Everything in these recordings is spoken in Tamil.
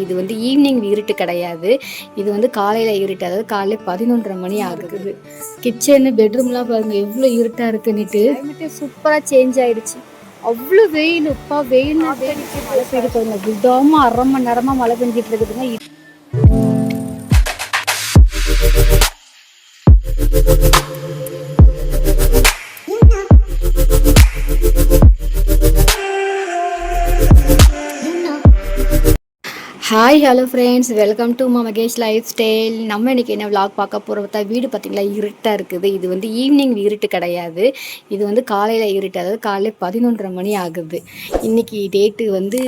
இது வந்து ஈவினிங் இருட்டு கிடையாது. இது வந்து காலையில இருட்டு. அதாவது காலையில 11:30 மணி ஆகுது. கிச்சனு பெட்ரூம்லாம் பாருங்க எவ்வளோ இருட்டா இருக்குன்னுட்டு. கிளைமேட்டே சூப்பரா சேஞ்ச் ஆயிடுச்சு. அவ்வளோ வெயில், அப்பா வெயில் மழை பெய்யுது பாருங்க. விடாம 1/2 மணி நேரமா மழை பெஞ்சிட்டு இருக்குதுங்க. Hi hello friends, welcome to Mahesh life style. நம்ம இன்றைக்கி என்ன விளாக் பார்க்க போகிறோம். வீடு பார்த்திங்களா இருட்டாக இருக்குது. இது வந்து ஈவினிங் இருட்டு கிடையாது. இது வந்து காலையில் இருட்டு. அதாவது காலையில் 11:30 மணி ஆகுது. இன்றைக்கி டேட்டு வந்து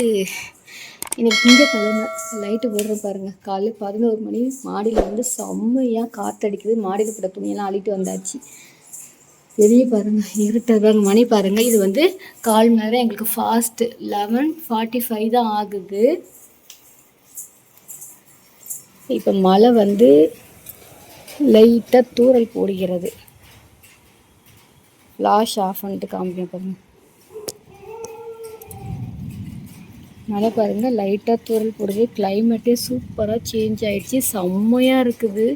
இன்றைக்கி திங்கக்கிழமை. லைட்டு போடுறோம் பாருங்கள். காலையில் 11 மணி. மாடியில் வந்து செம்மையாக காற்றடிக்குது. மாடியில் போட்ட துணியெல்லாம் அள்ளிட்டு வந்தாச்சு. வெளியே பாருங்கள் இருட்டாக மணி பாருங்கள். இது வந்து 1/4 மணி நேரம் எங்களுக்கு ஃபாஸ்ட்டு 11:45 தான் ஆகுது. இப்போ மழை வந்து லைட்டாக தூறல் போடுகிறது. ஃப்ளாஷ் ஆஃப் பண்ணிட்டு காமிக்கணும் பாருங்கள். மழை பாருங்கள் லைட்டாக தூறல் போடுது. கிளைமேட்டே சூப்பராக சேஞ்ச் ஆகிடுச்சு. செம்மையாக இருக்குது.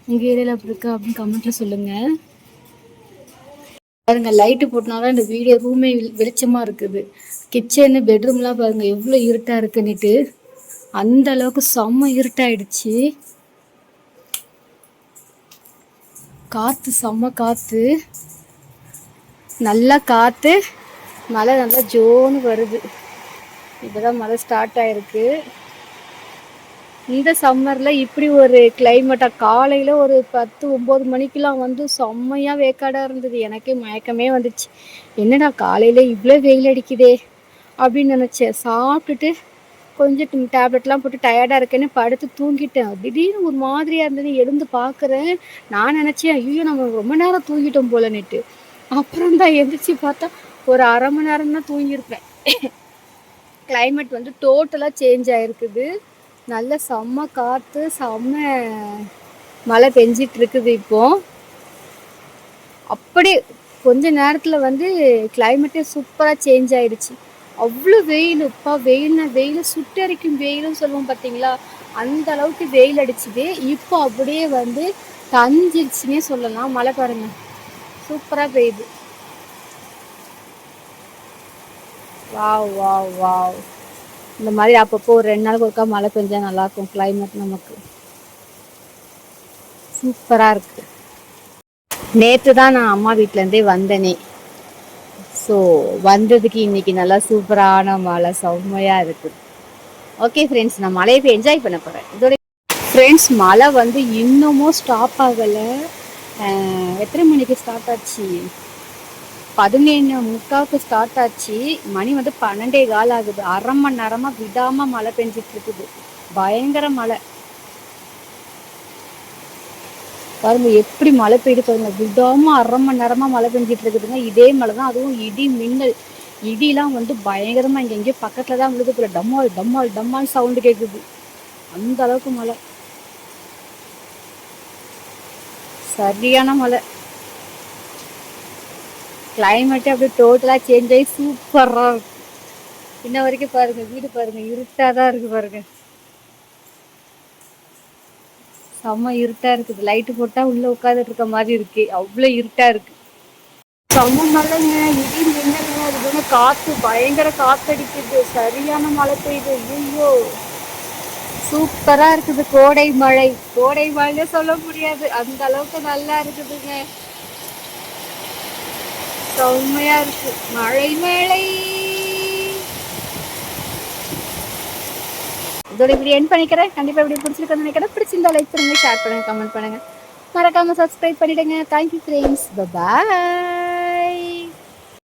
உங்கள் ஏரியாவில் அப்படி இருக்கா அப்படின்னு கமெண்ட்டில் சொல்லுங்கள். பாருங்கள் லைட்டு போட்டனால இந்த வீடியோ ரூமே வெளிச்சமாக இருக்குது. கிச்சனு பெட்ரூம்லாம் பாருங்கள் எவ்வளோ இருட்டாக இருக்குன்னுட்டு. அந்த அளவுக்கு செம்ம இருட்டாயிடுச்சு. காற்று செம்ம காற்று, நல்லா காற்று, மழை நல்லா ஜோன்னு வருது. இப்போதான் மழை ஸ்டார்ட் ஆகிருக்கு. இந்த சம்மரில் இப்படி ஒரு கிளைமேட்டாக காலையில் ஒரு 10-9 மணிக்கெலாம் வந்து செம்மையாக வேக்காடாக இருந்தது. எனக்கே மயக்கமே வந்துச்சு. என்னடா காலையில் இவ்வளோ வெயில் அடிக்குதே அப்படின்னு நினச்சேன். சாப்பிட்டுட்டு கொஞ்சம் டேப்லெட்லாம் போட்டு டயர்டாக இருக்கேன்னு படுத்து தூங்கிட்டேன். திடீர்னு ஒரு மாதிரியாக இருந்தது. எழுந்து பார்க்குறேன். நான் நினச்சேன் ஐயோ நம்ம ரொம்ப நேரம் தூங்கிட்டோம் போலன்னுட்டு. அப்புறம் தான் எழுந்திரிச்சு பார்த்தா ஒரு 1/2 மணி நேரம் தான் தூங்கியிருப்பேன். கிளைமேட் வந்து டோட்டலாக சேஞ்ச் ஆகிருக்குது. நல்ல செம்ம காற்று, செம்ம மழை பெஞ்சிட்டு இருக்குது. இப்போது அப்படி கொஞ்ச நேரத்தில் வந்து கிளைமேட்டே சூப்பராக சேஞ்ச் ஆகிடுச்சு. அவ்வளோ வெயில், அப்பா வெயில் சுட்டரிக்கும் வெயிலும் சொல்லுவோம் பார்த்தீங்களா, அந்த அளவுக்கு வெயில் அடிச்சுது. இப்போ அப்படியே வந்து தஞ்சிடுச்சுன்னே சொல்லலாம். மழை பாருங்கள் சூப்பராக பெய்யுது. Wow wow wow. இந்த மாதிரி அப்பப்போ ஒரு 2 நாளுக்கு ஒருக்கா மழை பெஞ்சால் நல்லாயிருக்கும். கிளைமேட் நமக்கு சூப்பராக இருக்குது. நேற்று தான் நான் அம்மா வீட்டிலேருந்தே வந்தேனே. ஸோ வந்ததுக்கு இன்றைக்கி நல்லா சூப்பரான மழை செம்மையாக இருக்குது. ஓகே ஃப்ரெண்ட்ஸ், நான் மழையை போய் என்ஜாய் பண்ண போகிறேன். இதோட ஃப்ரெண்ட்ஸ் மழை வந்து இன்னமும் ஸ்டாப் ஆகலை. எத்தனை மணிக்கு ஸ்டார்ட் ஆச்சு? 11:45 ஸ்டார்ட் ஆச்சு. மணி வந்து 12:15 ஆகுது. 1/2 மணி நேரமாக விடாமல் மழை பெஞ்சிட்டு இருக்குது. பயங்கர மழை பாருங்க எப்படி மழை பெய்யுது பாருங்க. விடாமல் 1/2 மணி நேரமாக மழை பெஞ்சிட்டு இருக்குதுங்க. இதே மழை தான். அதுவும் இடி மின்னல். இடிலாம் வந்து பயங்கரமாக இங்கே எங்கேயோ பக்கத்தில் தான் விழுது போல. டம்மால் டம்மால் டம்மால் சவுண்டு கேட்குது. அந்த அளவுக்கு மழை, சரியான மழை. கிளைமேட்டே அப்படியே டோட்டலாக சேஞ்ச் ஆகி சூப்பராக இருக்கு. இன்ன வரைக்கும் பாருங்கள் வீடு பாருங்கள் இருட்டாக தான் இருக்குது பாருங்கள். செம்ம இருட்டாக இருக்குது. லைட்டு போட்டால் உள்ளே உட்காந்துட்டு இருக்க மாதிரி இருக்கு. அவ்வளோ இருட்டாக இருக்குது. செம்ம மழைங்க, இடி மின்னலுங்க. அதுக்கு காற்று பயங்கர காற்றடிக்குது. சரியான மழை பெய்யுது. ஐயோ சூப்பராக இருக்குது. கோடை மழை. கோடை மழையே சொல்ல முடியாது, அந்த அளவுக்கு நல்லா இருக்குதுங்க. செம்மையாக இருக்கு. மழை மழை. இதோட இப்படி என் பண்ணிக்கிறேன். கண்டிப்பாக இப்படி பிடிச்சிருக்கேன்னு நினைக்கிறேன். பிடிச்சிருந்தா லைக் பண்ணுங்கள், ஷேர் பண்ணுங்கள், கமெண்ட் பண்ணுங்கள். மறக்காமல் சப்ஸ்கிரைப் பண்ணிவிடுங்க. Thank you friends. பாய்.